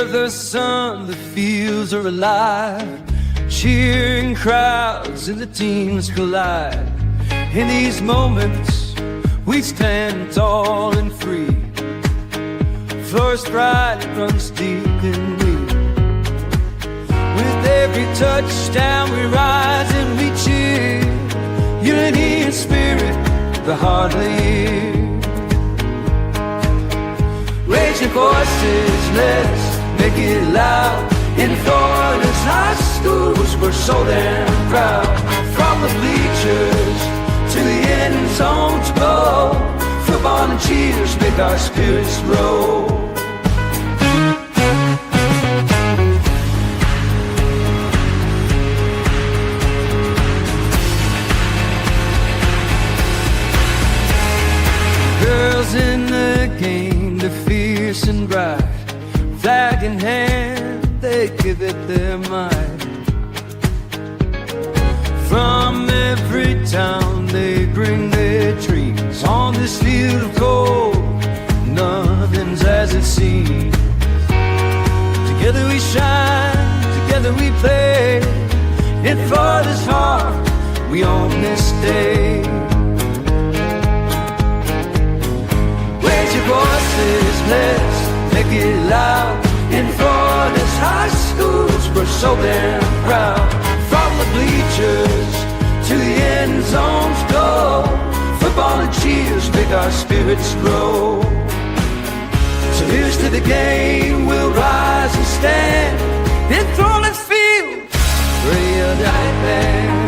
the sun, the fields are alive. Cheering crowds and the teams collide. In these moments, we stand tall and free. First pride runs deep in me. With every touchdown, we rise and we cheer. Unity and spirit, the heart of the year. Raise your voices, let's make it loud. In Florida's high schools, we're so damn proud. From the bleachers to the end zones below, football and cheers make our spirits roll. Girls in the game, they're fierce and bright. Flag in hand, they give it their might. From every town they bring their dreams. On this field of gold, nothing's as it seems. Together we shine, together we play. In Florida's heart, we own this day. Raise your voices, let's make it loud. In Florida's high schools, we're so damn proud. From the bleachers to the end zones go, football and cheers make our spirits grow. So here's to the game, we'll rise and stand. In Florida's field, real night band.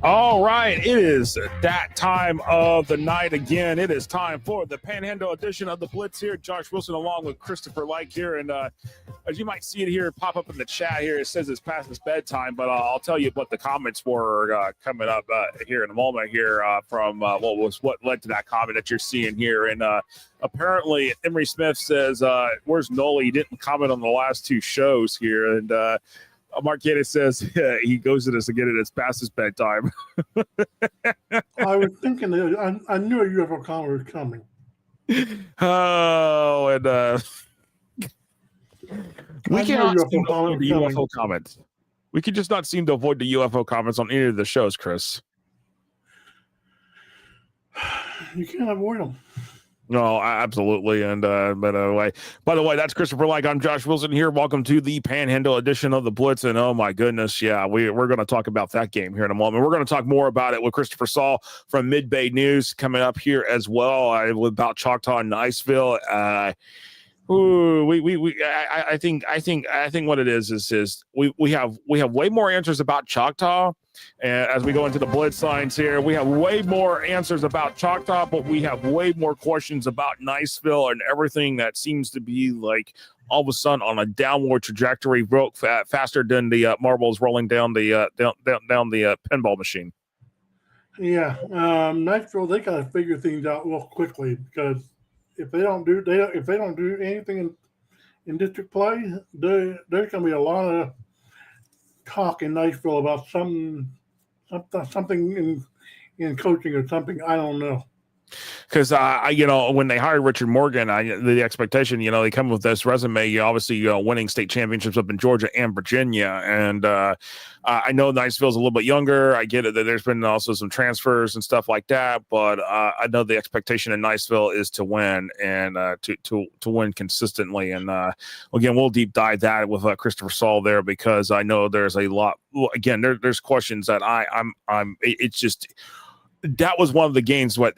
All right, it is that time of the night again. It is time for the Panhandle edition of the Blitz here. Josh Wilson along with Christopher Like here. And as you might see it here, pop up in the chat here, it says it's past its bedtime, but I'll tell you what the comments were coming up here in a moment here from what led to that comment that you're seeing here. And apparently Emery Smith says, where's Noli? He didn't comment on the last two shows here. And Mark Gaddis says he goes to this again and it's past his bedtime. I was thinking that I knew a UFO comment was coming. Oh, and we cannot seem to avoid the UFO comments. We could just not seem to avoid the UFO comments on any of the shows, Chris. You can't avoid them. No, absolutely. And by the way, that's Christopher Like. I'm Josh Wilson here. Welcome to the Panhandle edition of the Blitz. And oh my goodness, yeah, we're going to talk about that game here in a moment. We're going to talk more about it with Christopher Saul from MidBay News coming up here as well about Choctaw and Niceville. I think what it is we have way more answers about Choctaw. And as we go into the Blitz Lines here, we have way more answers about Choctaw, but we have way more questions about Niceville and everything that seems to be like all of a sudden on a downward trajectory, broke faster than the marbles rolling down the down the pinball machine. Yeah, Niceville, they got to figure things out real quickly, because if they don't do anything in district play, there's going to be a lot of talk in Niceville about something in coaching or something. I don't know. Because when they hired Richard Morgan, the expectation, they come with this resume, obviously winning state championships up in Georgia and Virginia, and I know Niceville's a little bit younger. I get it that there's been also some transfers and stuff like that, but I know the expectation in Niceville is to win and to win consistently. And again, we'll deep dive that with Christopher Saul there, because I know there's a lot. Again, there's questions that it's just. That was one of the games. I'm going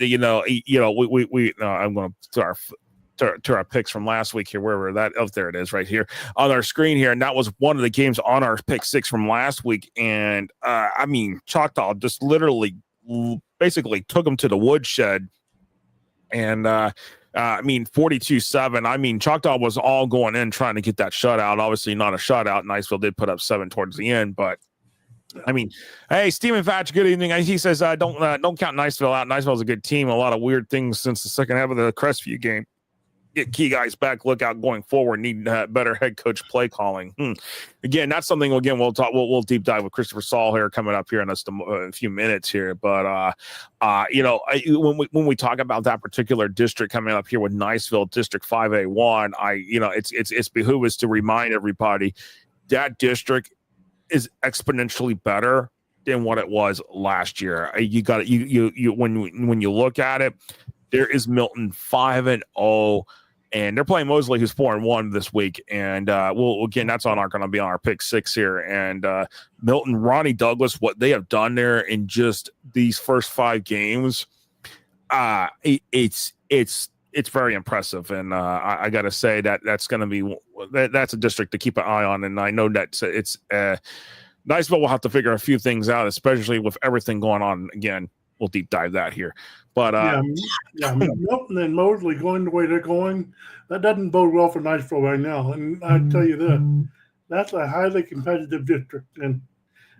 to our picks from last week here, wherever that. Oh, there it is, right here on our screen here, and that was one of the games on our pick six from last week. And Choctaw just literally, basically took them to the woodshed, and 42-7. Choctaw was all going in trying to get that shutout. Obviously, not a shutout. Niceville did put up 7 towards the end, but. I mean, hey, Stephen Fatch, good evening. He says, don't count Niceville out. Niceville's a good team. A lot of weird things since the second half of the Crestview game. Get key guys back. Look out going forward. Need better head coach play calling. Again, that's something. Again, we'll talk. We'll deep dive with Christopher Saul here coming up here in just a few minutes here. But when we talk about that particular district coming up here with Niceville District 5A1, it's behoove us to remind everybody that district is exponentially better than what it was last year. You got you when you look at it. There is Milton 5-0, and they're playing Mosley, who's 4-1 this week. And that's going to be on our pick 6 here. And Milton, Ronnie Douglas, what they have done there in just these first 5 games, it's very impressive. And I got to say that's going to be that's a district to keep an eye on. And I know that it's Niceville will have to figure a few things out, especially with everything going on. Again, we'll deep dive that here. But Milton and Mosley going the way they're going, that doesn't bode well for Niceville right now. And I tell you this, that's a highly competitive district. And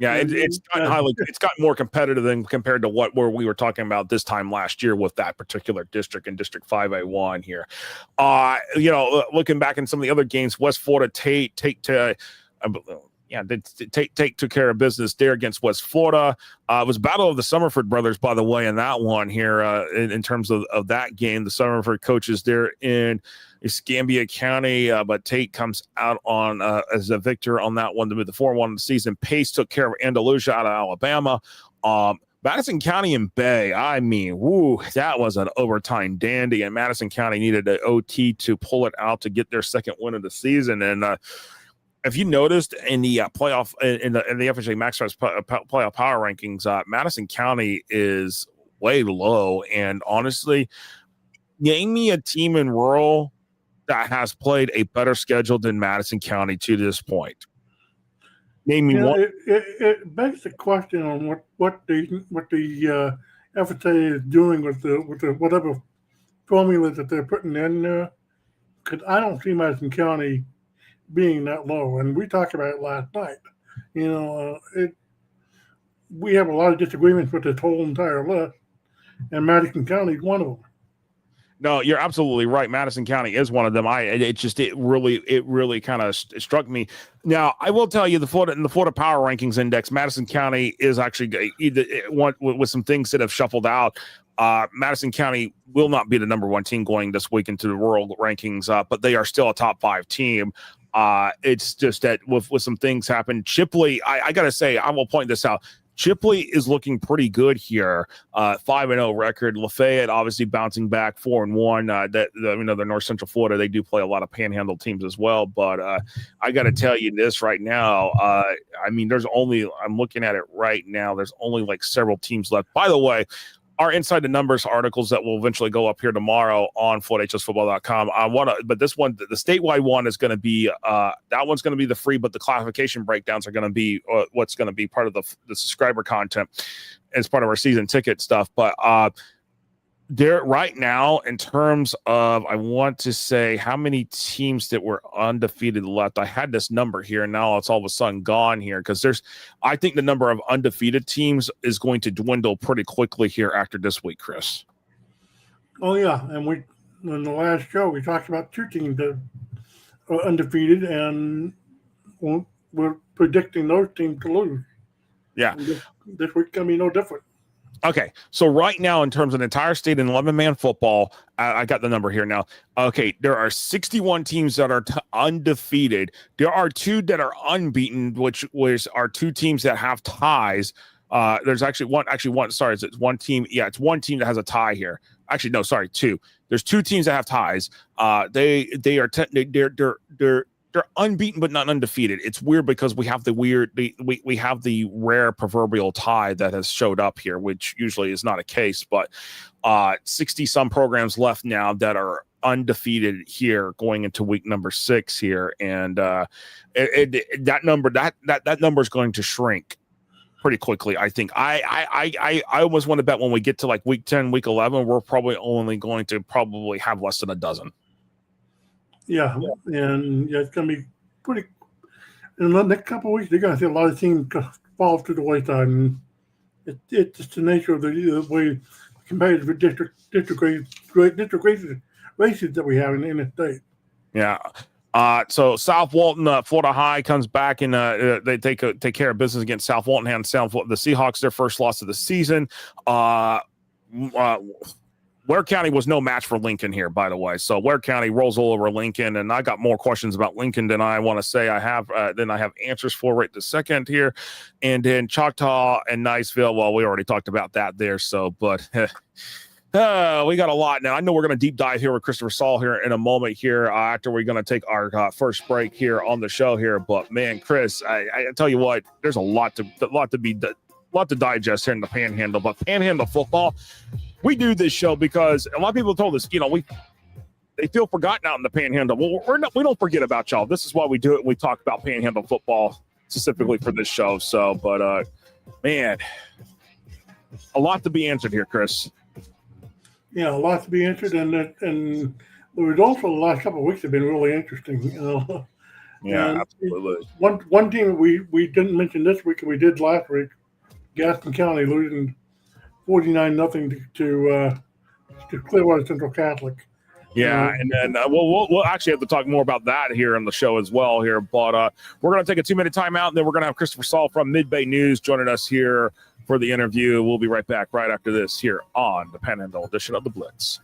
it's gotten more competitive than compared to where we were talking about this time last year with that particular district in District 5A1 here. Looking back in some of the other games, West Florida Tate took care of business there against West Florida. It was Battle of the Summerford brothers, by the way, in that one here in terms of that game. The Summerford coaches there in Escambia County, but Tate comes out on as a victor on that one to be the 4-1 of the season. Pace took care of Andalusia out of Alabama. Madison County and Bay, that was an overtime dandy, and Madison County needed an OT to pull it out to get their second win of the season. And if you noticed in the playoff in the FHA MaxStars playoff power rankings, Madison County is way low. And honestly, name me a team in rural that has played a better schedule than Madison County to this point. Name me one. It begs the question on what the FHA is doing with the whatever formula that they're putting in there. Because I don't see Madison County being that low, and we talked about it last night. We have a lot of disagreements with this whole entire list, and Madison County is one of them. No, you're absolutely right. Madison County is one of them. It really kind of struck me. Now, I will tell you, in the Florida Power Rankings Index, Madison County is actually with some things that have shuffled out. Madison County will not be the number 1 team going this week into the rural rankings, but they are still a top 5 team. It's just that with some things happen. Chipley, I got to say, I will point this out. Chipley is looking pretty good here. 5-0 record. Lafayette obviously bouncing back 4-1. They're North Central Florida. They do play a lot of Panhandle teams as well. But I got to tell you this right now. I'm looking at it right now. There's only like several teams left. By the way, our Inside the Numbers articles that will eventually go up here tomorrow on FloydHSFootball.com. But this one, the statewide one is going to be, that one's going to be the free, but the classification breakdowns are going to be what's going to be part of the subscriber content as part of our season ticket stuff. But there right now, in terms of, I want to say how many teams that were undefeated left. I had this number here, and now it's all of a sudden gone here because I think the number of undefeated teams is going to dwindle pretty quickly here after this week, Chris. Oh yeah, and in the last show we talked about 2 teams that are undefeated, and we're predicting those teams to lose. Yeah, this week's gonna be no different. Okay, so right now, in terms of the entire state in 11-man football, I got the number here now. Okay, there are 61 teams that are undefeated. There are 2 that are unbeaten, which are 2 teams that have ties. There's actually one. Sorry, it's one team. Yeah, it's one team that has a tie here. Actually, no, sorry, 2. There's 2 teams that have ties. They're unbeaten but not undefeated. It's weird because we have we have the rare proverbial tie that has showed up here, which usually is not a case. But 60 some programs left now that are undefeated here going into week number 6 here, and that number is going to shrink pretty quickly. I think I almost want to bet when we get to like week 10, week 11, we're probably only going to have less than a dozen. Yeah, and it's going to be pretty. In the next couple of weeks, they're going to see a lot of teams falls to the wayside. And it's just the nature of the way competitive district races that we have in the state. Yeah. So South Walton, Florida High comes back and they take care of business against South Walton. The Seahawks, their first loss of the season. Ware County was no match for Lincoln here, by the way. So Ware County rolls all over Lincoln, and I got more questions about Lincoln than I want to say I have answers for right this second here. And then Choctaw and Niceville, well, we already talked about that there. So, but we got a lot now. I know we're going to deep dive here with Christopher Saul here in a moment here after we're going to take our first break here on the show here. But man, Chris, I tell you what, there's a lot to digest here in the Panhandle. But Panhandle football, we do this show because a lot of people told us, they feel forgotten out in the Panhandle. Well, we don't forget about y'all. This is why we do it. We talk about Panhandle football specifically for this show. So, but man, a lot to be answered here, Chris. Yeah, a lot to be answered, and the results for the last couple of weeks have been really interesting. Yeah, absolutely. One team we didn't mention this week, and we did last week, Gadsden County losing 49-0 to Clearwater Central Catholic. Yeah, and then we'll actually have to talk more about that here on the show as well here. But we're going to take a 2-minute timeout, and then we're going to have Christopher Saul from MidBay News joining us here for the interview. We'll be right back right after this here on the Panhandle edition of the Blitz.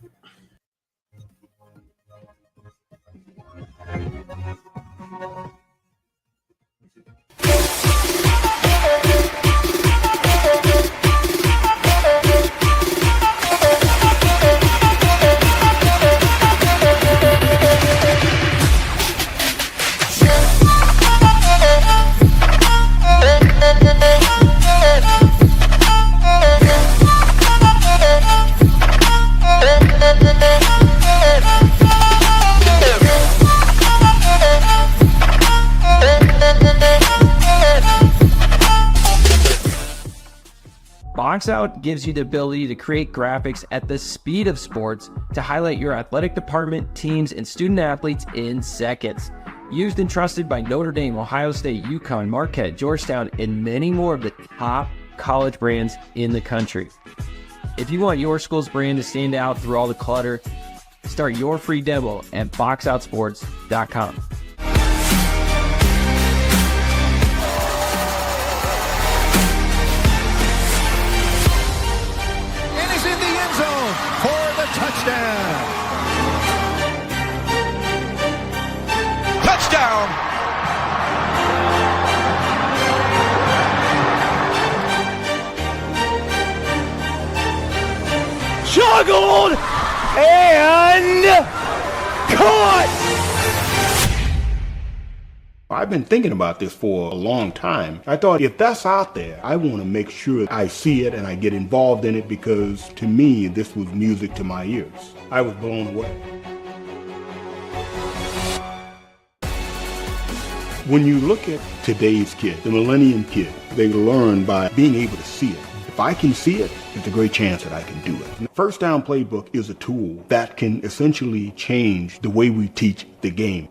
Box Out gives you the ability to create graphics at the speed of sports to highlight your athletic department, teams, and student athletes in seconds. Used and trusted by Notre Dame, Ohio State, UConn, Marquette, Georgetown, and many more of the top college brands in the country. If you want your school's brand to stand out through all the clutter, start your free demo at boxoutsports.com. Touchdown! Touchdown! Juggled and caught! I've been thinking about this for a long time. I thought, if that's out there, I want to make sure I see it and I get involved in it, because to me, this was music to my ears. I was blown away. When you look at today's kid, the millennium kid, they learn by being able to see it. If I can see it, there's a great chance that I can do it. First Down Playbook is a tool that can essentially change the way we teach the game.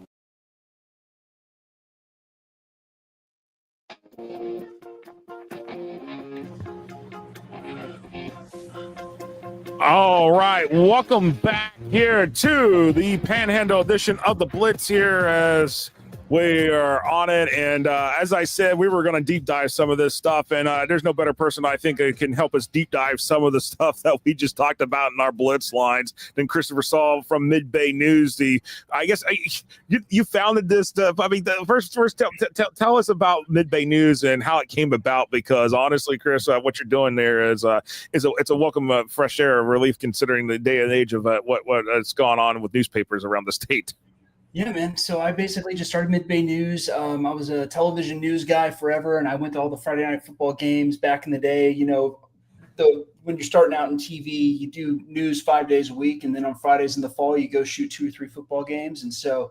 All right, welcome back here to the Panhandle edition of the Blitz here as we are on it. And as I said, we were going to deep dive some of this stuff, and there's no better person I think that can help us deep dive some of the stuff that we just talked about in our Blitz lines than Christopher Saul from MidBay News. You founded this stuff. I mean, first tell us about MidBay News and how it came about, because honestly, Chris, what you're doing there is it's a welcome fresh air of relief considering the day and age of what has gone on with newspapers around the state. Yeah, man. So I basically just started MidBay News. I was a television news guy forever, and I went to all the Friday night football games back in the day. You know, when you're starting out in TV, you do news 5 days a week, and then on Fridays in the fall, you go shoot 2 or 3 football games. And so,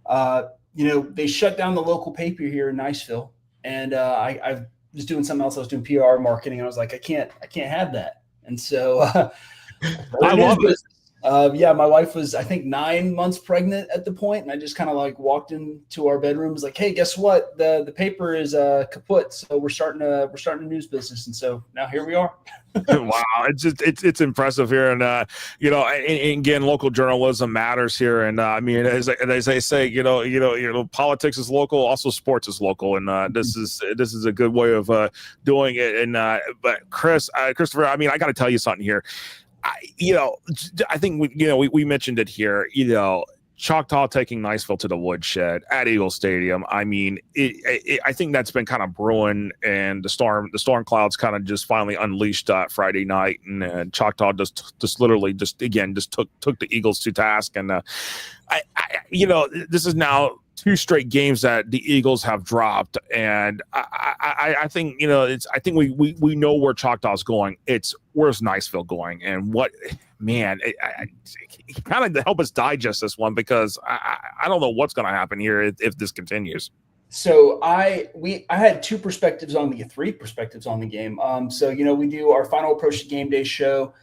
they shut down the local paper here in Niceville, and I was doing something else. I was doing PR marketing, and I was like, I can't have that. And so, I love it. Yeah, my wife was, I think, 9 months pregnant at the point, and I just kind of like walked into our bedroom, was like, "Hey, guess what? The paper is kaput, so we're starting a news business." And so now here we are. Wow, it's impressive here, and and again, local journalism matters here, and I mean, as they say, politics is local, also sports is local, and this is a good way of doing it. And but Christopher, I mean, I got to tell you something here. I think we mentioned it here. Choctaw taking Niceville to the woodshed at Eagle Stadium. I mean, I think that's been kind of brewing, and the storm clouds kind of just finally unleashed Friday night, and Choctaw just literally took the Eagles to task, and this is now 2 straight games that the Eagles have dropped, and I think I think we know where Choctaw's going. It's where's Niceville going, and what man, kind of help us digest this one, because I don't know what's going to happen here if this continues. So I had 2 perspectives on the 3 perspectives on the game. So we do our final approach to game day show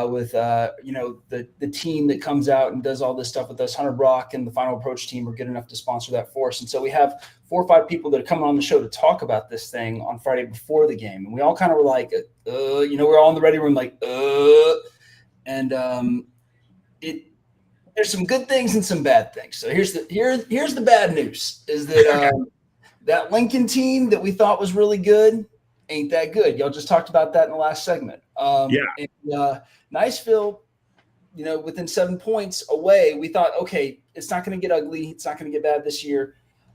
with the team that comes out and does all this stuff with us. Hunter Brock and the final approach team were good enough to sponsor that for us, and so we have 4 or 5 people that are coming on the show to talk about this thing on Friday before the game, and we all kind of were like, we're all in the ready room like, and there's some good things and some bad things. So here's the bad news is that that Lincoln team that we thought was really good ain't that good. Y'all just talked about that in the last segment. And Niceville, within 7 points away, we thought, okay, it's not going to get ugly. It's not going to get bad this year.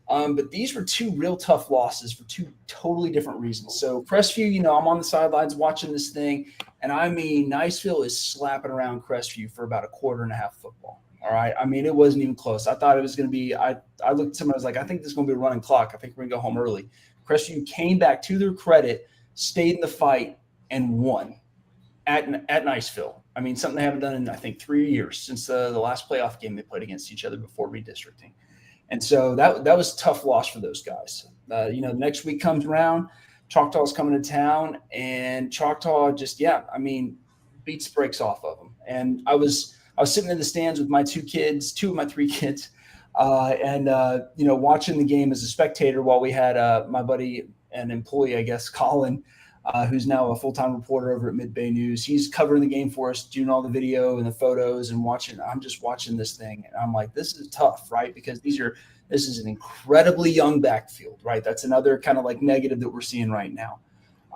But these were 2 real tough losses for 2 totally different reasons. So Crestview, I'm on the sidelines watching this thing, and I mean, Niceville is slapping around Crestview for about a quarter and a half football. All right. I mean, it wasn't even close. I thought it was going to be, I looked at someone, I was like, I think this is going to be a running clock. I think we're going to go home early. Crestview came back, to their credit, stayed in the fight, and won at Niceville. I mean, something they haven't done in, I think, 3 years since the last playoff game they played against each other before redistricting. And so that was a tough loss for those guys. The next week comes around, Choctaw's coming to town, and Choctaw just, beats the brakes off of them. And I was sitting in the stands with my 2 of my 3 kids, and watching the game as a spectator while we had my buddy and employee, I guess, Colin, who's now a full-time reporter over at MidBay News. He's covering the game for us, doing all the video and the photos and watching. I'm just watching this thing, and I'm like, this is tough, right? Because this is an incredibly young backfield, right? That's another kind of like negative that we're seeing right now.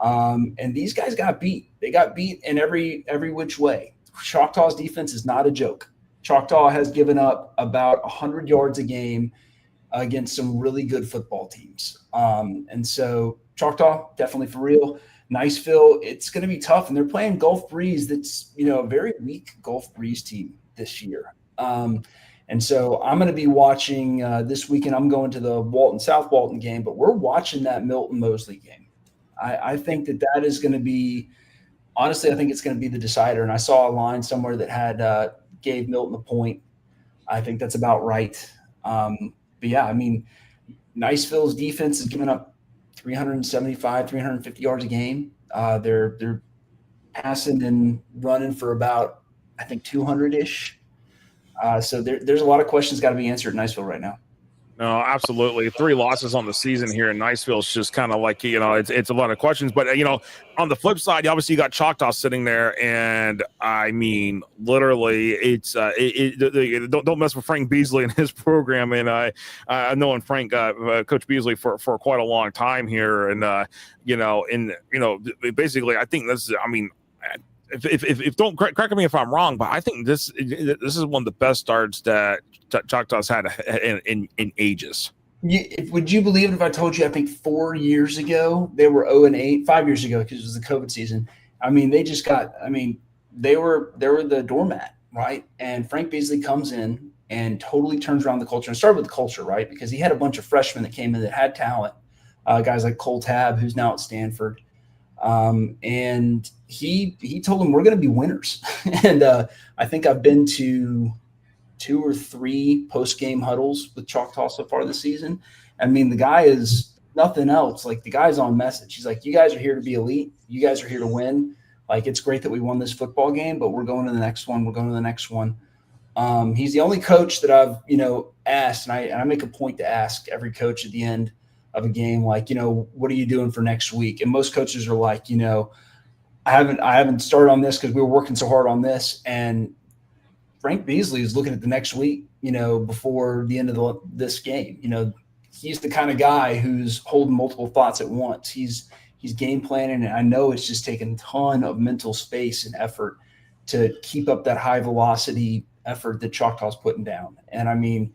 And these guys got beat. They got beat in every which way. Choctaw's defense is not a joke. Choctaw has given up about 100 yards a game against some really good football teams. And so Choctaw, definitely for real. Niceville, it's going to be tough. And they're playing Gulf Breeze. That's, a very weak Gulf Breeze team this year. And so I'm going to be watching this weekend. I'm going to the South Walton game, but we're watching that Milton Mosley game. I think that is going to be, honestly, I think it's going to be the decider. And I saw a line somewhere that had gave Milton a point. I think that's about right. But yeah, I mean, Niceville's defense is giving up 375, 350 yards a game. They're passing and running for about, I think, 200-ish. So there's a lot of questions got to be answered in Niceville right now. No, absolutely. 3 losses on the season here in Niceville is just kind of like, it's a lot of questions. But, on the flip side, obviously you got Choctaw sitting there. And, I mean, literally, it's don't mess with Frank Beasley and his program. And I've known Frank, Coach Beasley, for quite a long time here. And, basically, I think this is, I mean, if don't correct me if I'm wrong, but I think this is one of the best starts that Choctaw's had in ages. Would you believe it if I told you, I think 4 years ago they were 0-8, 5 years ago, because it was the COVID season. I mean, they were the doormat, right? And Frank Beasley comes in and totally turns around the culture, and started with the culture, right? Because he had a bunch of freshmen that came in that had talent, guys like Cole Tabb, who's now at Stanford. And he told them, we're going to be winners. And I think I've been to 2 or 3 post-game huddles with Choctaw so far this season. I mean, the guy is nothing else. Like, the guy's on message. He's like, you guys are here to be elite. You guys are here to win. Like, it's great that we won this football game, but we're going to the next one. We're going to the next one. He's the only coach that I've, asked, and I make a point to ask every coach at the end of a game, like, what are you doing for next week? And most coaches are like, I haven't started on this because we were working so hard on this. And Frank Beasley is looking at the next week, before the end of this game. He's the kind of guy who's holding multiple thoughts at once. He's game planning, and I know it's just taken a ton of mental space and effort to keep up that high velocity effort that Choctaw's putting down. And I mean,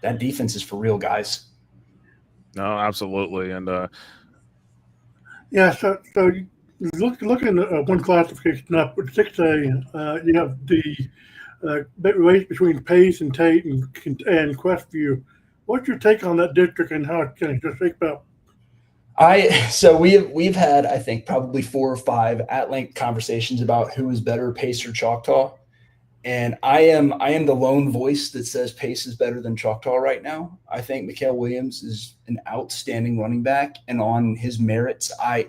that defense is for real, guys. No, absolutely. And so looking at one classification up with 6A, you have the race between Pace and Tate and Questview. What's your take on that district and how it's going to shape up? So we've had, I think, probably 4 or 5 at-length conversations about who is better, Pace or Choctaw. And I am the lone voice that says Pace is better than Choctaw right now. I think Mikael Williams is an outstanding running back, and on his merits, I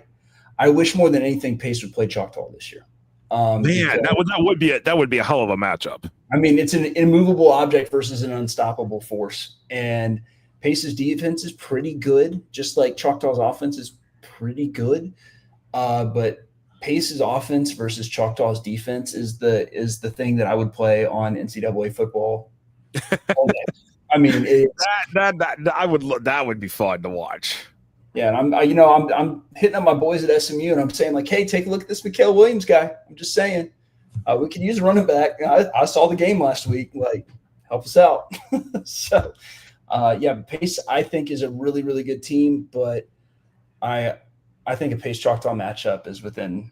wish more than anything Pace would play Choctaw this year. That would be a hell of a matchup. I mean, it's an immovable object versus an unstoppable force, and Pace's defense is pretty good, just like Choctaw's offense is pretty good. But Pace's offense versus Choctaw's defense is the thing that I would play on NCAA football all day. I mean, that would be fun to watch. Yeah, and I'm hitting up my boys at SMU, and I'm saying, like, hey, take a look at this Mikael Williams guy. I'm just saying, we could use a running back. I saw the game last week. Like, help us out. So, Pace, I think, is a really, really good team, but I think a Pace Choctaw matchup is within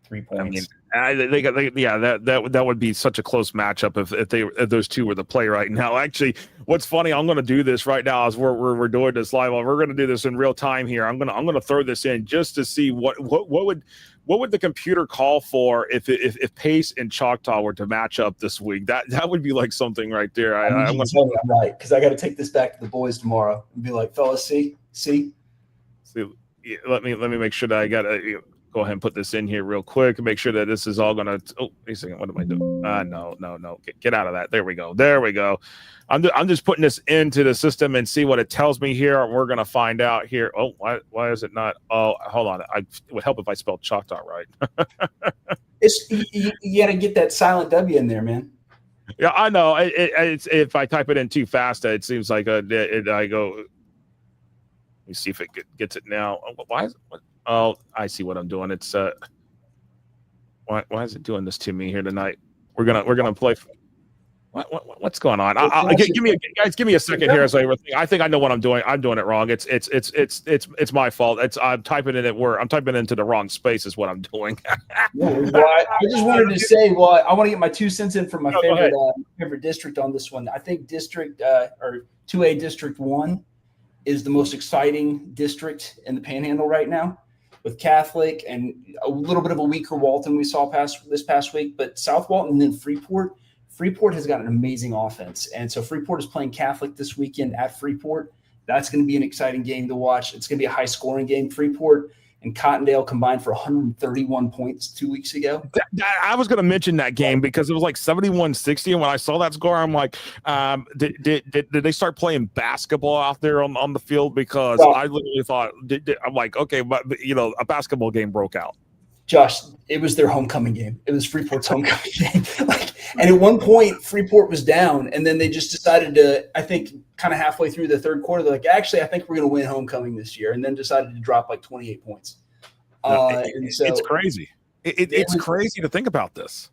3 points. I mean, that would be such a close matchup if those two were the play right now. Actually, what's funny, I'm going to do this right now as we're doing this live. We're going to do this in real time here. I'm going to throw this in just to see what would the computer call for if Pace and Choctaw were to match up this week. That would be like something right there. I'm right, because I got to take this back to the boys tomorrow and be like, fellas, see. Let me make sure that I got to go ahead and put this in here real quick and make sure that this is all going to. Oh, wait a second. What am I doing? No. Get out of that. There we go. I'm just putting this into the system and see what it tells me here. We're going to find out here. Oh, why is it not? Oh, hold on. It would help if I spelled Choctaw right. You got to get that silent W in there, man. Yeah, I know. It's if I type it in too fast, it seems like I go. Let me see if it gets it now. Why is it? Oh, I see what I'm doing. It's why is it doing this to me here tonight? We're gonna play. What's going on? Give me a second here. I think I know what I'm doing. I'm doing it wrong. It's my fault. I'm typing it into the wrong space is what I'm doing. I just wanted to say, I want to get my 2 cents in from my favorite district on this one. I think district or 2A District 1 is the most exciting district in the Panhandle right now, with Catholic and a little bit of a weaker Walton we saw this past week, but South Walton and then Freeport. Freeport has got an amazing offense, and so Freeport is playing Catholic this weekend at Freeport. That's going to be an exciting game to watch. It's going to be a high-scoring game. Freeport and Cottondale combined for 131 points 2 weeks ago. I was going to mention that game because it was like 71-60, and when I saw that score, I'm like, did they start playing basketball out there on the field? Because I literally thought, I'm like, okay, but a basketball game broke out. Josh, it was their homecoming game. It was Freeport's homecoming game. And at one point, Freeport was down, and then they just decided to, I think, kind of halfway through the third quarter, they're like, actually, I think we're going to win homecoming this year, and then decided to drop like 28 points. It's crazy. It's crazy to think about this.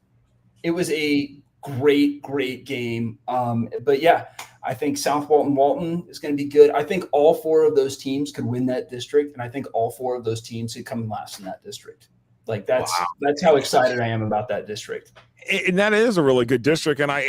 It was a great, great game. But, yeah, I think South Walton is going to be good. I think all 4 of those teams could win that district, and I think all 4 of those teams could come last in that district. Like that's how excited I am about that district. And that is a really good district. And my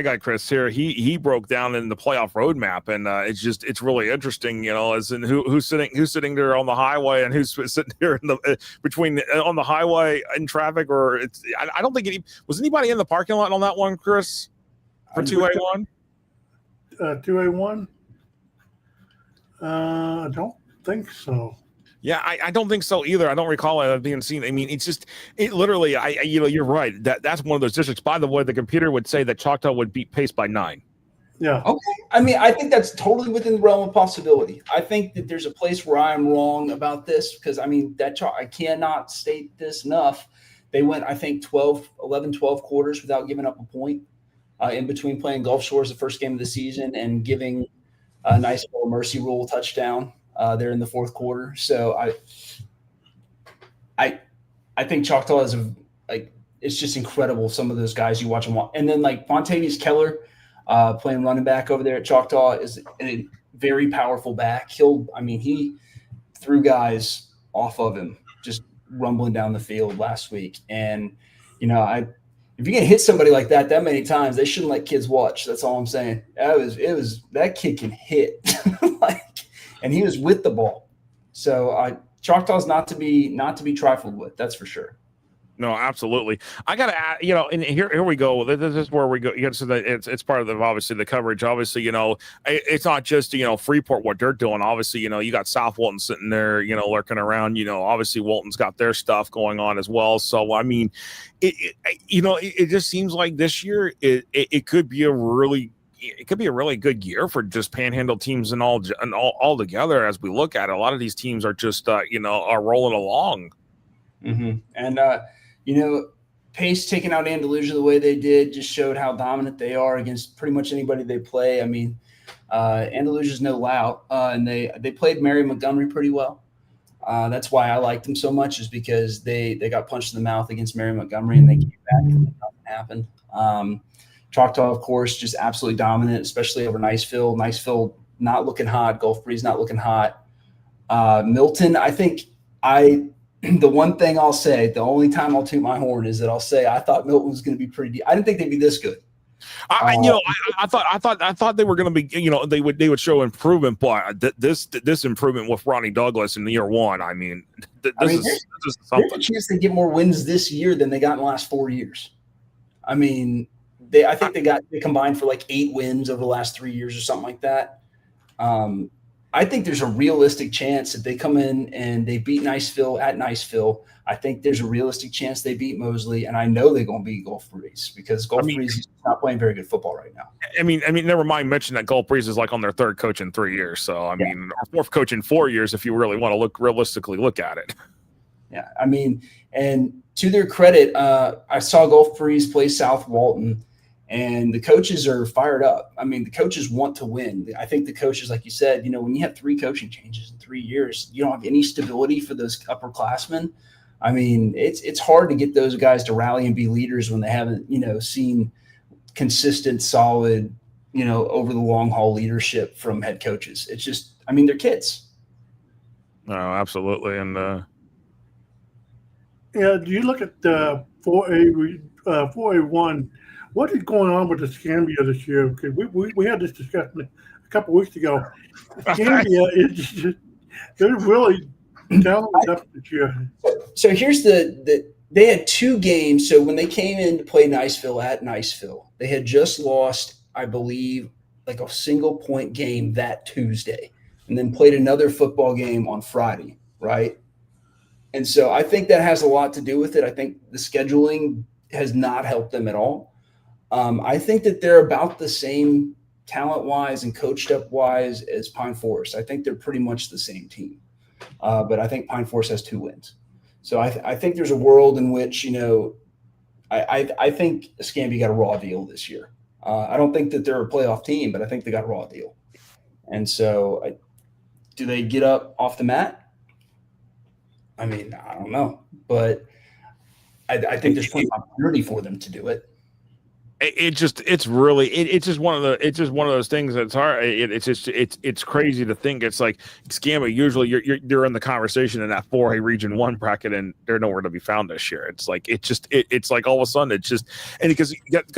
guy Chris here, he broke down in the playoff roadmap, and it's really interesting, as in who's sitting there on the highway and who's sitting there on the highway in traffic, or I don't think was anybody in the parking lot on that one, Chris, for 2A1. 2A1. I don't think so. Yeah, I don't think so either. I don't recall it being seen. I mean, it literally, you're right. That's one of those districts. By the way, the computer would say that Choctaw would beat Pace by 9. Yeah. Okay. I mean, I think that's totally within the realm of possibility. I think that there's a place where I'm wrong about this because, I mean, I cannot state this enough. They went, I think, 12 quarters without giving up a point in between playing Gulf Shores the first game of the season and giving a nice little mercy rule touchdown there in the fourth quarter. So I think Choctaw is it's just incredible. Some of those guys you watch them, and then like Fontavious Keller playing running back over there at Choctaw is a very powerful back. He threw guys off of him just rumbling down the field last week. And if you're gonna hit somebody like that many times, they shouldn't let kids watch. That's all I'm saying. That kid can hit, and he was with the ball. So Choctaw's not to be trifled with. That's for sure. No, absolutely. I got to add, and here we go. This is where we go. So that it's part of obviously the coverage. Obviously, it's not just, Freeport, what they're doing. Obviously, you got South Walton sitting there, lurking around, obviously Walton's got their stuff going on as well. So, I mean, it just seems like this year it could be a really good year for just Panhandle teams and all together. As we look at it, a lot of these teams are just, are rolling along. Mm-hmm. And, Pace taking out Andalusia the way they did just showed how dominant they are against pretty much anybody they play. I mean, Andalusia's no lout, and they played Mary Montgomery pretty well. That's why I liked them so much, is because they got punched in the mouth against Mary Montgomery and they came back and nothing happened. Choctaw, of course, just absolutely dominant, especially over Niceville. Niceville not looking hot. Gulf Breeze not looking hot. Milton, the one thing I'll say, the only time I'll toot my horn is that I'll say I thought Milton was going to be pretty deep. I didn't think they'd be this good. I thought they were going to be, they would show improvement, but this improvement with Ronnie Douglas in year one, I mean, this is something. There's a chance they get more wins this year than they got in the last 4 years. I mean, I think they combined for like 8 wins over the last 3 years or something like that. I think there's a realistic chance that they come in and they beat Niceville at Niceville. I think there's a realistic chance they beat Mosley, and I know they're going to beat Gulf Breeze because Gulf Breeze is not playing very good football right now. I mean, never mind mention that Gulf Breeze is like on their 3rd coach in 3 years. So, I mean, or 4th coach in 4 years if you really want to realistically look at it. Yeah, I mean, and to their credit, I saw Gulf Breeze play South Walton, and the coaches are fired up. I mean, the coaches want to win. I think the coaches, like you said, when you have 3 coaching changes in 3 years, you don't have any stability for those upperclassmen. I mean, it's hard to get those guys to rally and be leaders when they haven't, seen consistent, solid, over the long haul leadership from head coaches. It's just, I mean, they're kids. No, absolutely. And do you look at 4A1? What is going on with Escambia this year? Because we had this discussion a couple weeks ago. Escambia they're really talented up this year. So here's they had 2 games. So when they came in to play Niceville at Niceville, they had just lost, I believe, like a single point game that Tuesday, and then played another football game on Friday, right? And so I think that has a lot to do with it. I think the scheduling has not helped them at all. I think that they're about the same talent-wise and coached-up-wise as Pine Forest. I think they're pretty much the same team. But I think Pine Forest has 2 wins. So I think there's a world in which, I think Escambia got a raw deal this year. I don't think that they're a playoff team, but I think they got a raw deal. And so do they get up off the mat? I mean, I don't know. But I think there's plenty of opportunity for them to do it. It's just one of those things that's hard. It's crazy to think. It's like Escambia. Usually you're in the conversation in that 4A Region 1 bracket, and they're nowhere to be found this year. It's like it's like all of a sudden it's just, and because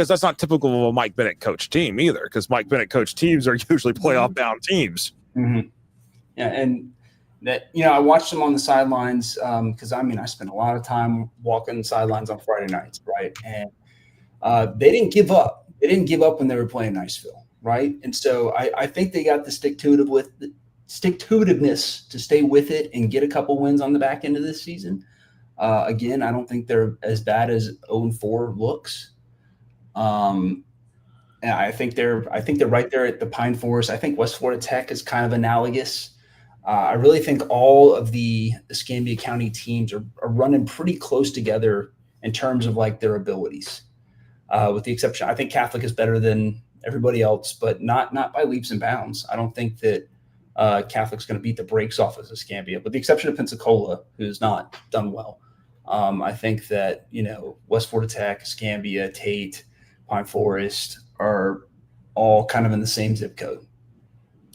that's not typical of a Mike Bennett coach team either. Because Mike Bennett coach teams are usually playoff bound teams. Mm-hmm. Yeah, and that I watched them on the sidelines because I spent a lot of time walking the sidelines on Friday nights, right? And they didn't give up. They didn't give up when they were playing Niceville, right? And so I think they got the stick to it stick-to-itiveness to stay with it and get a couple wins on the back end of this season. Again, I don't think they're as bad as 0-4 looks. And I think they're right there at the Pine Forest. I think West Florida Tech is kind of analogous. I really think all of the Escambia County teams are running pretty close together in terms of like their abilities. With the exception, I think Catholic is better than everybody else, but not by leaps and bounds. I don't think that Catholic's going to beat the brakes off of Escambia, with the exception of Pensacola, who's not done well. I think that, West Florida Tech, Escambia, Tate, Pine Forest are all kind of in the same zip code.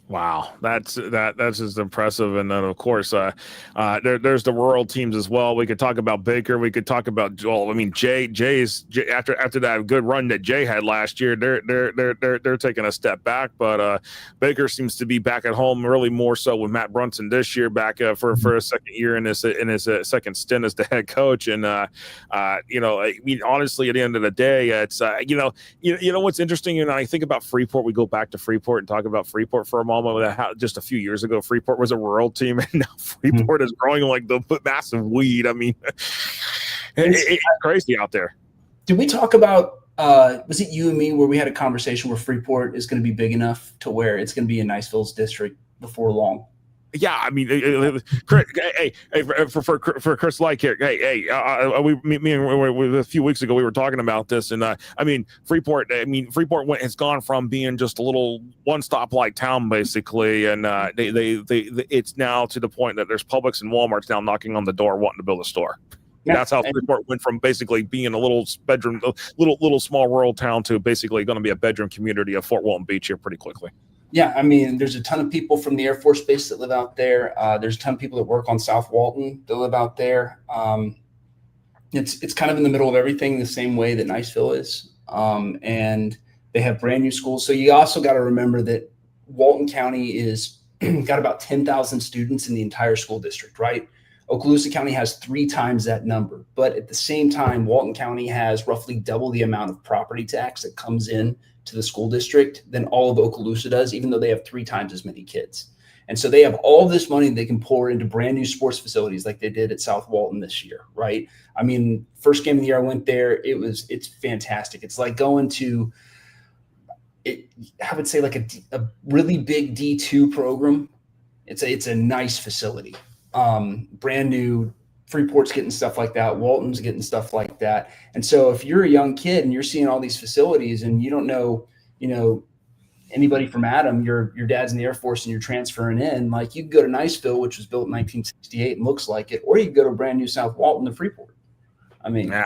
Wow, that's just impressive. And then of course, there's the rural teams as well. We could talk about Baker. We could talk about Jay's after that good run that Jay had last year. They're taking a step back, but Baker seems to be back at home, really more so with Matt Brunson this year, back for a second year in his second stint as the head coach. And honestly, at the end of the day, it's what's interesting. And I think about Freeport. We go back to Freeport and talk about Freeport for a moment. Just a few years ago, Freeport was a rural team, and now Freeport is growing like the massive weed. I mean, it's crazy out there. Did we talk about, was it you and me, where we had a conversation where Freeport is going to be big enough to where it's going to be in Niceville's district before long? Yeah, I mean, Chris, for Chris Like here, me and a few weeks ago we were talking about this, and Freeport has gone from being just a little one-stop like town basically, and it's now to the point that there's Publix and Walmart's now knocking on the door wanting to build a store. Yeah. That's how Freeport went from basically being a little bedroom, little small rural town to basically going to be a bedroom community of Fort Walton Beach here pretty quickly. Yeah, I mean, there's a ton of people from the Air Force Base that live out there. There's a ton of people that work on South Walton that live out there. It's kind of in the middle of everything, the same way that Niceville is. And they have brand new schools. So you also got to remember that Walton County is got about 10,000 students in the entire school district, right? Okaloosa County has 3 times that number. But at the same time, Walton County has roughly double the amount of property tax that comes in to the school district than all of Okaloosa does, even though they have 3 times as many kids. And so they have all this money they can pour into brand new sports facilities like they did at South Walton this year, right? I mean, first game of the year I went there, it's fantastic. It's like going to I would say like a really big D2 program. It's a nice facility. Brand new. Freeport's getting stuff like that. Walton's getting stuff like that. And so if you're a young kid and you're seeing all these facilities and you don't know, anybody from Adam, your dad's in the Air Force and you're transferring in, like you can go to Niceville, which was built in 1968 and looks like it, or you can go to brand new South Walton to Freeport. I mean, yeah.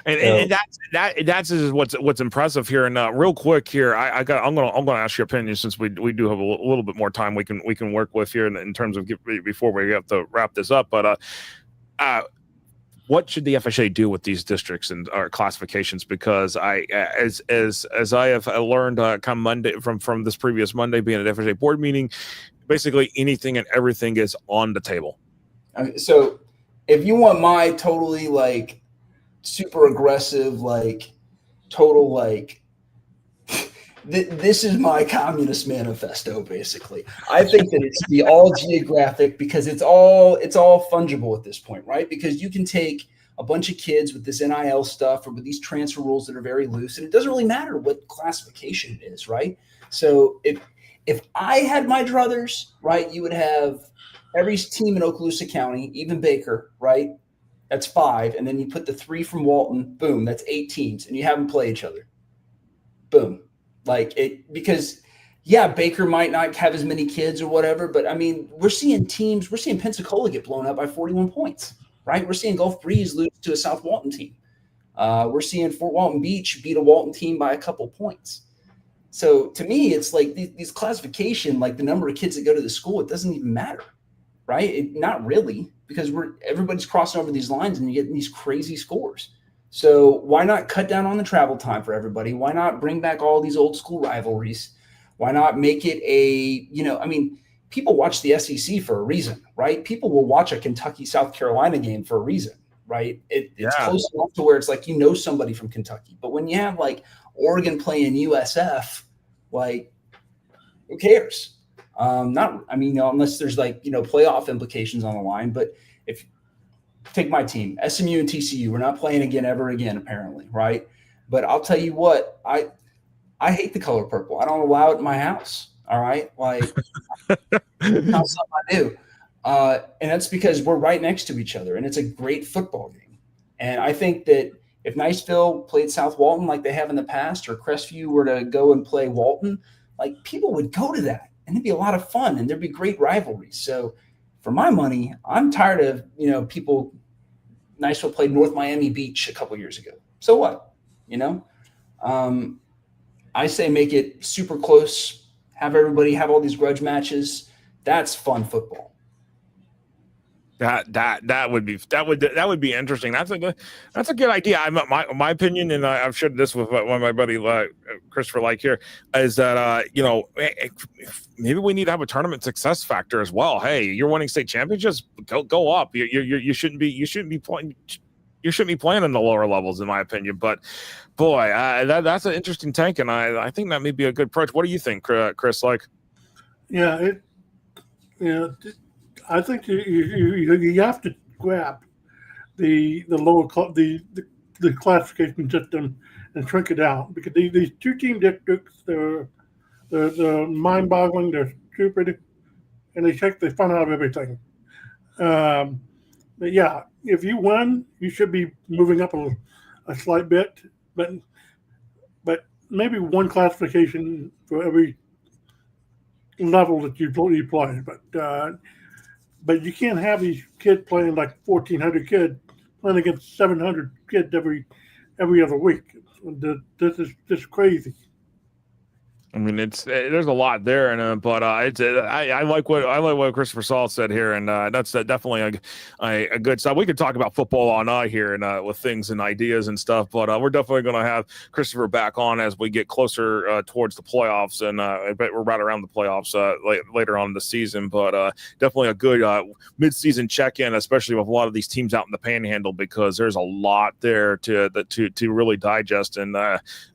And that's what's impressive here. And real quick here, I'm gonna ask your opinion, since we do have a little bit more time we can work with here in terms of before we have to wrap this up. But what should the FHA do with these districts and our classifications? Because as I have learned come Monday from this previous Monday being at FHA board meeting, basically anything and everything is on the table. Okay, so if you want my totally like super aggressive, like total, like this is my communist manifesto. Basically, I think that it should be all geographic, because it's all fungible at this point, right? Because you can take a bunch of kids with this NIL stuff or with these transfer rules that are very loose, and it doesn't really matter what classification it is, right? So if I had my druthers, right, you would have every team in Okaloosa County, even Baker, right? That's 5. And then you put the 3 from Walton, boom, that's 8 teams, and you have them play each other. Boom. Because Baker might not have as many kids or whatever, but I mean, we're seeing Pensacola get blown up by 41 points, right? We're seeing Gulf Breeze lose to a South Walton team. We're seeing Fort Walton Beach beat a Walton team by a couple points. So to me, it's like these classification, like the number of kids that go to the school, it doesn't even matter, right? Not really, because everybody's crossing over these lines and you get these crazy scores. So why not cut down on the travel time for everybody? Why not bring back all these old school rivalries? Why not make it people watch the SEC for a reason, right? People will watch a Kentucky-South Carolina game for a reason, right? It's close enough to where it's like, somebody from Kentucky. But when you have like Oregon playing USF, like, who cares? Unless there's playoff implications on the line. But if take my team, SMU and TCU, we're not playing ever again, apparently, right? But I'll tell you what, I hate the color purple. I don't allow it in my house. All right, not something I do, and that's because we're right next to each other, and it's a great football game. And I think that if Niceville played South Walton like they have in the past, or Crestview were to go and play Walton, people would go to that, and it'd be a lot of fun, and there'd be great rivalries. So, for my money, I'm tired of people. Niceville played North Miami Beach a couple years ago. So what? I say make it super close. Have everybody have all these grudge matches. That's fun football. That would be interesting. That's a good idea. My opinion, and I've shared this with one of my buddy Christopher here, is that maybe we need to have a tournament success factor as well. Hey, you're winning state championships, go up. You shouldn't be playing. You shouldn't be playing in the lower levels, in my opinion. But boy, that's an interesting take, and I think that may be a good approach. What do you think, Chris? I think you have to grab the lower the classification system and shrink it out, because these 2-team districts, they're mind-boggling, they're stupid, and they take the fun out of everything. But yeah, if you win, you should be moving up a slight bit, but maybe one classification for every level that you play. But you can't have these kids playing 1,400 kids playing against 700 kids every other week. This is just crazy. I mean, there's a lot there, but I like what Christopher Saul said here, and that's definitely a good stuff. We could talk about football all night here and with things and ideas and stuff, but we're definitely going to have Christopher back on as we get closer towards the playoffs, and I bet we're right around the playoffs later on in the season. But definitely a good mid-season check-in, especially with a lot of these teams out in the Panhandle, because there's a lot there to really digest. And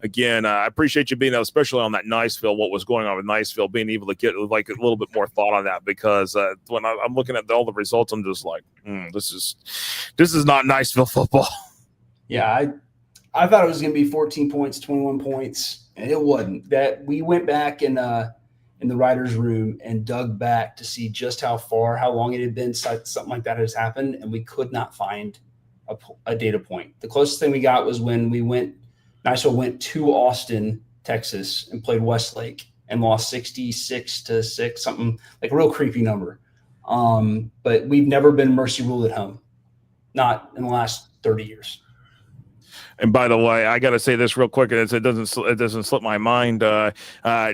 again, I appreciate you being there, especially on that Niceville, what was going on with Niceville, being able to get a little bit more thought on that, because when I'm looking at all the results, I'm just like, this is not Niceville football. Yeah, I thought it was going to be 14 points, 21 points, and it wasn't. That we went back in the writers' room and dug back to see just how long it had been something like that has happened, and we could not find a data point. The closest thing we got was when Niceville went to Austin, Texas, and played Westlake and lost 66-6, something like a real creepy number. But we've never been mercy ruled at home, not in the last 30 years. And by the way, I got to say this real quick, and it doesn't slip my mind.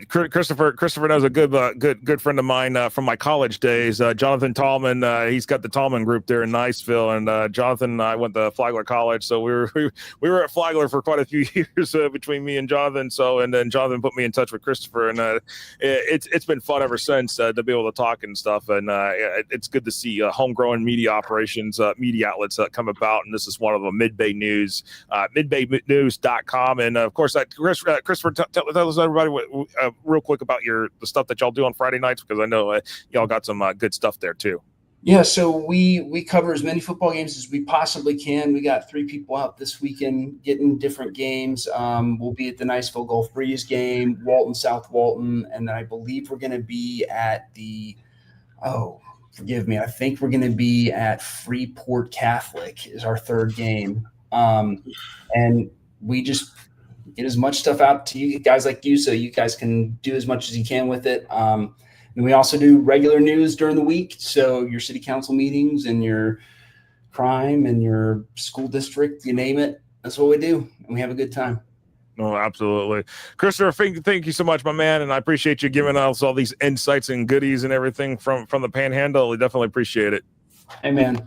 Christopher knows a good friend of mine from my college days, Jonathan Tallman. He's got the Tallman group there in Niceville, and Jonathan and I went to Flagler College, so we were at Flagler for quite a few years between me and Jonathan. And then Jonathan put me in touch with Christopher, and it's been fun ever since to be able to talk and stuff. And it's good to see homegrown media operations, media outlets come about, and this is one of them. MidBay News. MidbayNews.com, and of course, Christopher, tell us everybody real quick about the stuff that y'all do on Friday nights, because I know y'all got some good stuff there too. Yeah, so we cover as many football games as we possibly can. We got 3 people out this weekend getting different games. We'll be at the Niceville Gulf Breeze game, Walton, South Walton, and then I believe we're going to be at I think we're going to be at Freeport Catholic is our 3rd game. And we just get as much stuff out to you guys like you, so you guys can do as much as you can with it. And we also do regular news during the week. So your city council meetings and your crime and your school district, you name it. That's what we do. And we have a good time. No, absolutely. Christopher, thank you so much, my man. And I appreciate you giving us all these insights and goodies and everything from the Panhandle. We definitely appreciate it. Hey, man.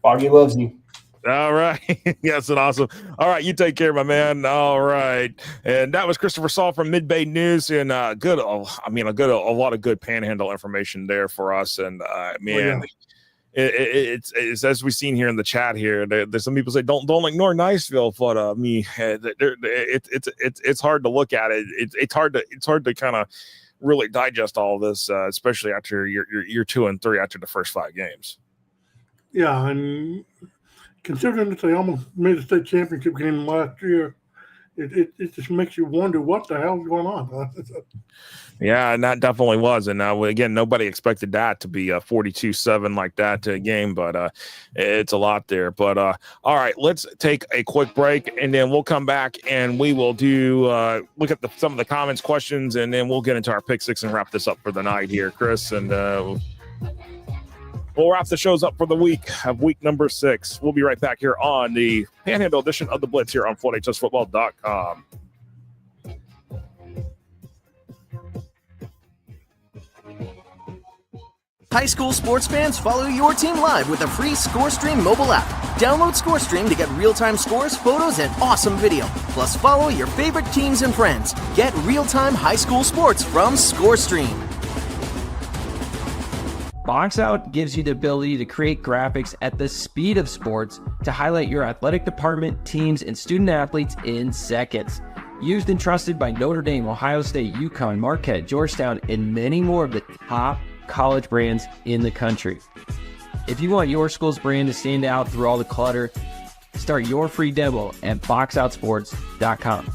Foggy loves you. All right. Yes, and awesome. All right, you take care, my man. All right. And that was Christopher Saul from MidBay News, and a lot of good Panhandle information there for us. And it's as we've seen here in the chat here. There's some people say don't ignore Niceville, but it's hard to look at it. It's hard to kind of really digest all of this, especially after your 2 and 3 after the first 5 games. Yeah, and considering that they almost made a state championship game last year, it just makes you wonder what the hell's going on. Yeah, and that definitely was. And again, nobody expected that to be a 42-7 like that to a game, but it's a lot there. But all right, let's take a quick break, and then we'll come back and we will do look at some of the comments, questions, and then we'll get into our pick 6 and wrap this up for the night here, Chris. And we'll wrap the shows up for the week of week number 6. We'll be right back here on the Panhandle edition of the Blitz here on FloorHSFootball.com. High school sports fans, follow your team live with a free ScoreStream mobile app. Download ScoreStream to get real-time scores, photos, and awesome video. Plus, follow your favorite teams and friends. Get real-time high school sports from ScoreStream. Box Out gives you the ability to create graphics at the speed of sports to highlight your athletic department, teams, and student athletes in seconds. Used and trusted by Notre Dame, Ohio State, UConn, Marquette, Georgetown, and many more of the top college brands in the country. If you want your school's brand to stand out through all the clutter, start your free demo at boxoutsports.com.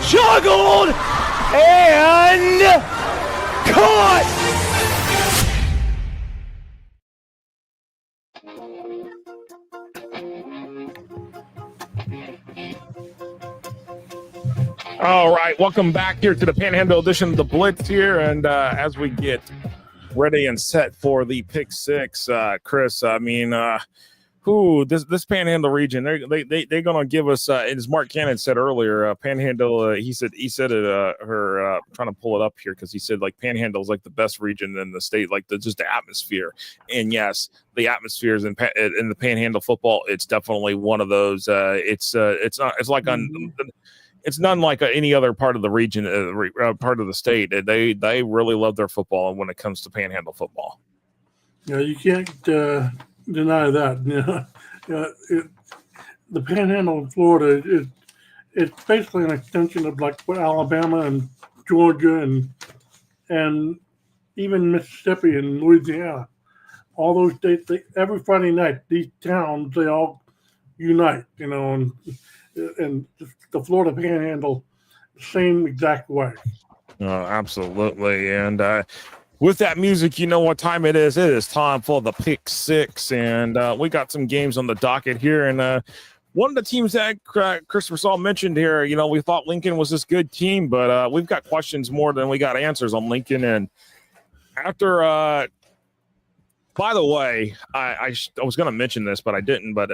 Juggled and caught! All right, welcome back here to the Panhandle edition of the Blitz here, and as we get ready and set for the pick 6, Chris, I mean, this Panhandle region, they're gonna give us, as Mark Cannon said earlier, Panhandle. He said it. Trying to pull it up here because he said like Panhandle is like the best region in the state, like just the atmosphere. And yes, the atmospheres in the Panhandle football, it's definitely one of those. It's none like any other part of the region, part of the state. They really love their football when it comes to Panhandle football. Yeah, you can't deny that. The Panhandle of Florida it's basically an extension of like what Alabama and Georgia and even Mississippi and Louisiana. All those states, every Friday night, these towns, they all unite, and the Florida Panhandle, same exact way. Absolutely. And with that music, you know what time it is. It is time for the pick 6. And we got some games on the docket here. And one of the teams that Christopher Saul mentioned here, we thought Lincoln was this good team, but we've got questions more than we got answers on Lincoln. And after, by the way, I was going to mention this, but I didn't, but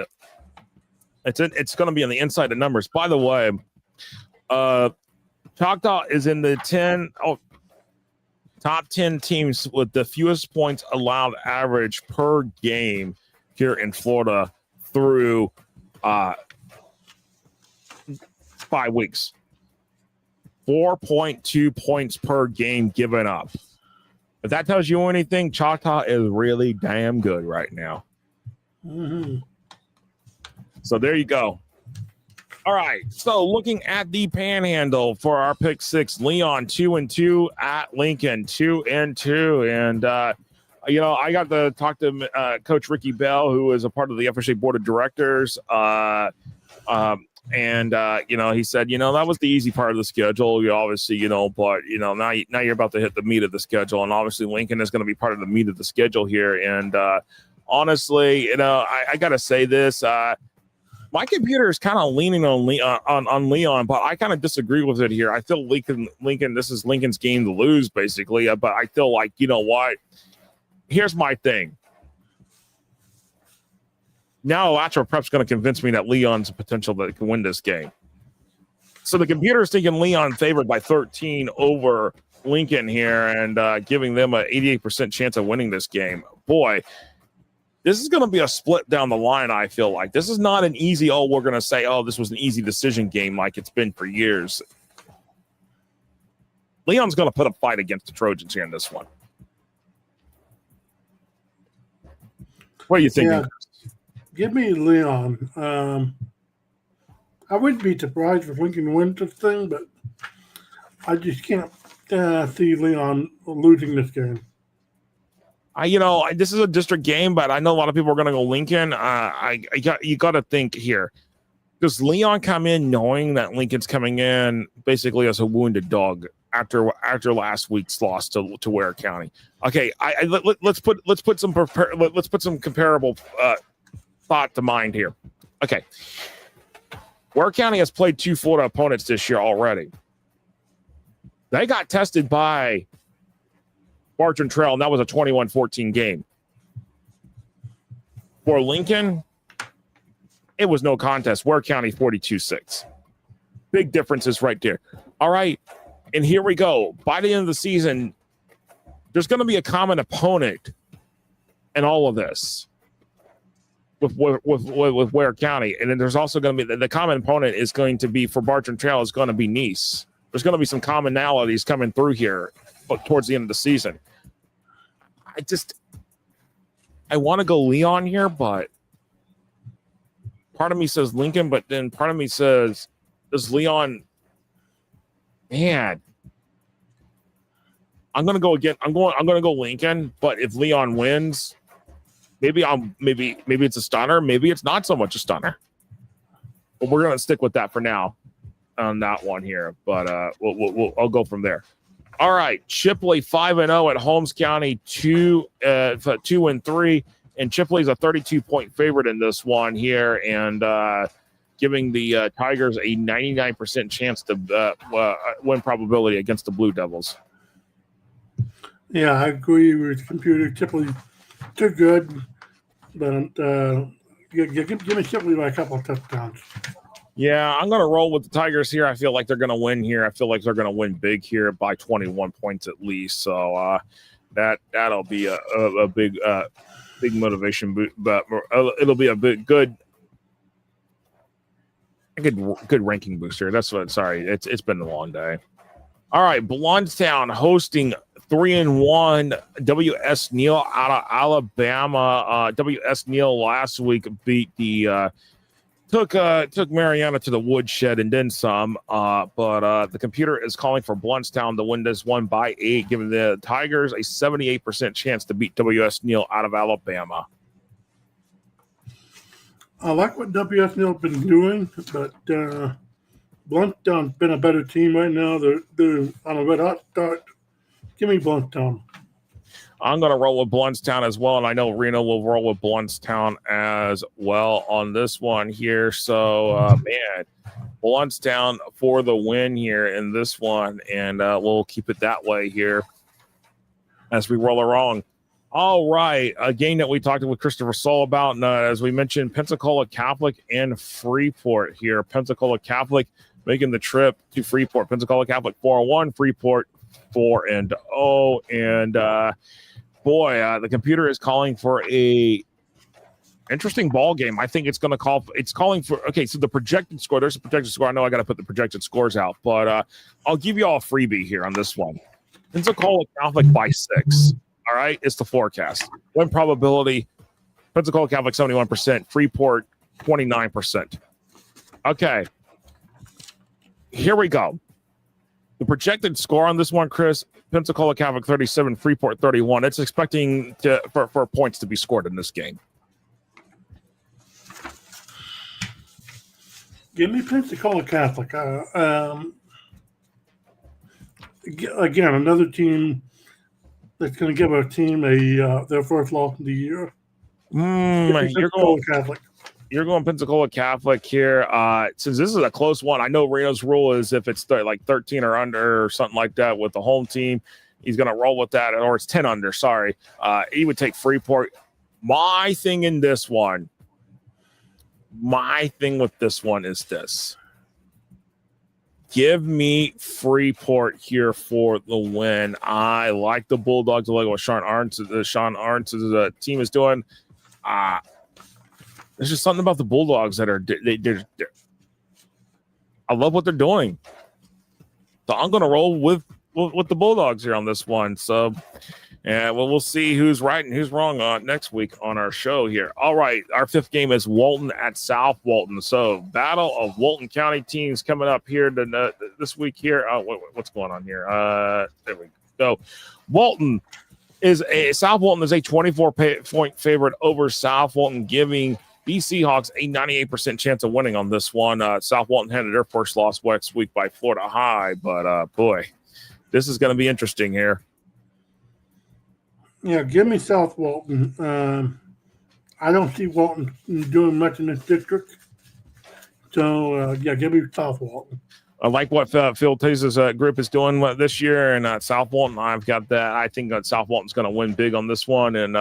it's going to be on the inside of numbers. By the way, Choctaw is in the top 10 teams with the fewest points allowed average per game here in Florida through 5 weeks. 4.2 points per game given up. If that tells you anything, Choctaw is really damn good right now. Mm-hmm. So there you go. All right. So looking at the Panhandle for our pick 6, Leon 2-2 at Lincoln 2-2. And, I got to talk to Coach Ricky Bell, who is a part of the FSA Board of Directors. And, he said, that was the easy part of the schedule. You obviously, but, now you're about to hit the meat of the schedule. And obviously Lincoln is going to be part of the meat of the schedule here. And honestly, I got to say this. My computer is kind of leaning on Leon, but I kind of disagree with it here. I feel Lincoln, this is Lincoln's game to lose, basically. But I feel like, you know what? Here's my thing. Now, Alachua Prep's going to convince me that Leon's a potential that can win this game. So the computer is thinking Leon favored by 13 over Lincoln here and giving them an 88% chance of winning this game. Boy, this is going to be a split down the line, I feel like. This is not an easy, we're going to say, this was an easy decision game like it's been for years. Leon's going to put a fight against the Trojans here in this one. What are you thinking? Yeah. Give me Leon. I wouldn't be surprised if Lincoln wins this thing, but I just can't see Leon losing this game. This is a district game, but I know a lot of people are going to go Lincoln. You got to think here. Does Leon come in knowing that Lincoln's coming in basically as a wounded dog after last week's loss to Ware County? Okay, let's put some comparable thought to mind here. Okay. Ware County has played 2 Florida opponents this year already. They got tested by Bartram Trail, and that was a 21-14 game. For Lincoln, it was no contest. Ware County 42-6. Big differences right there. All right, and here we go. By the end of the season, there's going to be a common opponent in all of this. With Ware County, and then there's also going to be the common opponent is going to be for Bartram Trail is going to be Nice. There's going to be some commonalities coming through here, but towards the end of the season, I want to go Leon here, but part of me says Lincoln, but then part of me says does Leon? Man, I'm going to go again. I'm going to go Lincoln, but if Leon wins. Maybe it's a stunner. Maybe it's not so much a stunner. But we're gonna stick with that for now on that one here. But I'll go from there. All right, Chipley 5-0 at Holmes County 2-3, and Chipley's a 32-point favorite in this one here, and giving the Tigers a 99% chance to win probability against the Blue Devils. Yeah, I agree with the computer. Chipley too good, but give me Chipley by a couple of touchdowns. Yeah, I'm going to roll with the Tigers here. I feel like they're going to win here. I feel like they're going to win big here by 21 points at least. So that'll be a big motivation, but it'll be a big good ranking booster. That's what. Sorry, it's been a long day. All right, Blountstown hosting 3-1 W.S. Neal out of Alabama. W.S. Neal last week beat the took Mariana to the woodshed and then some. But the computer is calling for Blountstown to win this one by 8, giving the Tigers a 78% chance to beat W.S. Neal out of Alabama. I like what W.S. Neal's been doing, but Blountstown's been a better team right now. They're on a red hot start. Give me Blountstown. I'm going to roll with Blountstown as well, and I know Reno will roll with Blountstown as well on this one here. So, Blountstown for the win here in this one, and we'll keep it that way here as we roll along. All right, a game that we talked with Christopher Saul about, and as we mentioned, Pensacola Catholic and Freeport here. Pensacola Catholic making the trip to Freeport. Pensacola Catholic 4-1, Freeport 4-0, and the computer is calling for a interesting ball game. I think it's calling for so the projected score. There's a projected score. I know I got to put the projected scores out, but I'll give you all a freebie here on this one. Pensacola Catholic by 6. All right, it's the forecast. Win probability: Pensacola Catholic 71%, Freeport 29%. Okay, here we go. The projected score on this one, Chris: Pensacola Catholic 37, Freeport 31. It's expecting for points to be scored in this game. Give me Pensacola Catholic. Again, another team that's going to give a team their first loss of the year. You're going Pensacola Catholic here. Since this is a close one, I know Reno's rule is if it's like 13 or under or something like that with the home team, he's going to roll with that, or it's 10 under. Sorry, he would take Freeport. My thing with this one is this. Give me Freeport here for the win. I like the Bulldogs. I like what Sean Arndt's team is doing. There's just something about the Bulldogs that are they're I love what they're doing. So I'm going to roll with the Bulldogs here on this one. So, we'll see who's right and who's wrong next week on our show here. All right, our fifth game is Walton at South Walton. So, battle of Walton County teams coming up here this week here. What's going on here? There we go. South Walton is a 24-point favorite over South Walton, giving BC Hawks a 98% chance of winning on this one. South Walton had their first loss next week by Florida High, but boy, this is going to be interesting here. Yeah, give me South Walton. I don't see Walton doing much in this district. So, give me South Walton. I like what Phil Tase's group is doing this year, and South Walton, I've got that. I think South Walton's going to win big on this one, and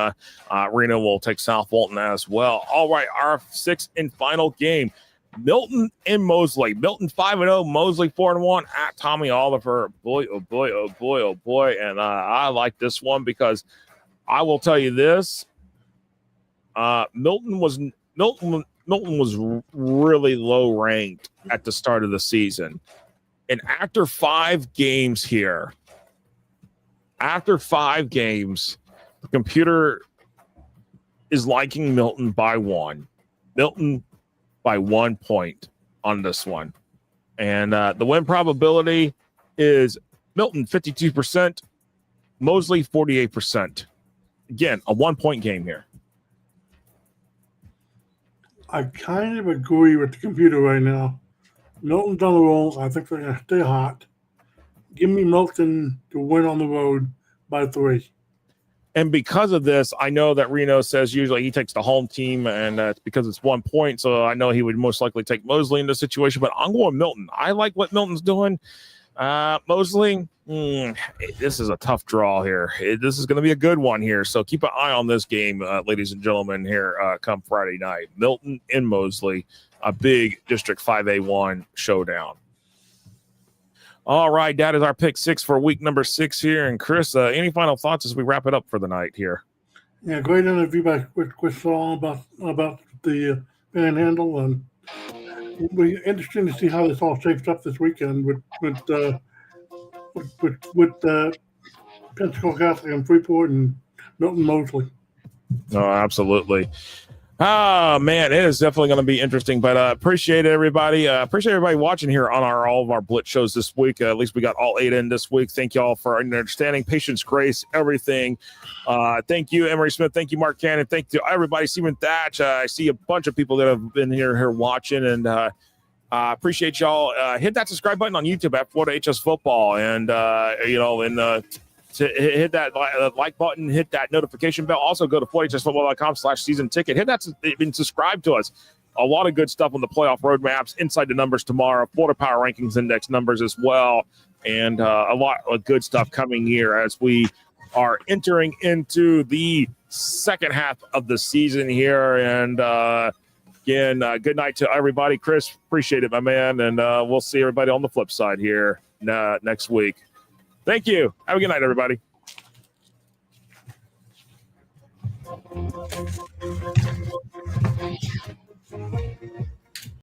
Reno will take South Walton as well. All right, our sixth and final game, Milton and Mosley. Milton 5-0, Mosley 4-1 at Tommy Oliver. Boy, oh boy, oh boy, oh boy. And I like this one because I will tell you this. Milton was really low ranked at the start of the season. And after 5 games here, the computer is liking Milton by 1. Milton by 1 point on this one. And the win probability is Milton 52%, Mosley 48%. Again, a 1-point game here. I kind of agree with the computer right now. Milton's on the roll. I think they're going to stay hot. Give me Milton to win on the road by 3. And because of this, I know that Reno says usually he takes the home team, and it's because it's 1 point. So I know he would most likely take Mosley in this situation, but I'm going Milton. I like what Milton's doing. Mosley, this is a tough draw here. This is going to be a good one here. So keep an eye on this game, ladies and gentlemen, here come Friday night. Milton and Mosley, a big District 5A1 showdown. All right, that is our pick 6 for week number 6 here. And Chris, any final thoughts as we wrap it up for the night here? Yeah, great interview by Chris Saul about the Panhandle, and it'll be interesting to see how this all shapes up this weekend with Pensacola Catholic and Freeport and Milton Mosley. Oh, absolutely. Oh, man, it is definitely going to be interesting, but appreciate everybody. Appreciate everybody watching here on all of our Blitz shows this week. At least we got all 8 in this week. Thank you all for understanding, patience, grace, everything. Thank you, Emery Smith. Thank you, Mark Cannon. Thank you, everybody. Stephen Thatch. I see a bunch of people that have been here watching, and appreciate y'all. Hit that subscribe button on YouTube at Florida HS Football, and to hit that like button, hit that notification bell. Also go to FloydHSFootball.com/season ticket. Hit that and subscribe to us. A lot of good stuff on the playoff roadmaps, inside the numbers tomorrow, Florida Power Rankings Index numbers as well, and a lot of good stuff coming here as we are entering into the second half of the season here. And again, good night to everybody. Chris, appreciate it, my man, and we'll see everybody on the flip side here next week. Thank you. Have a good night, everybody.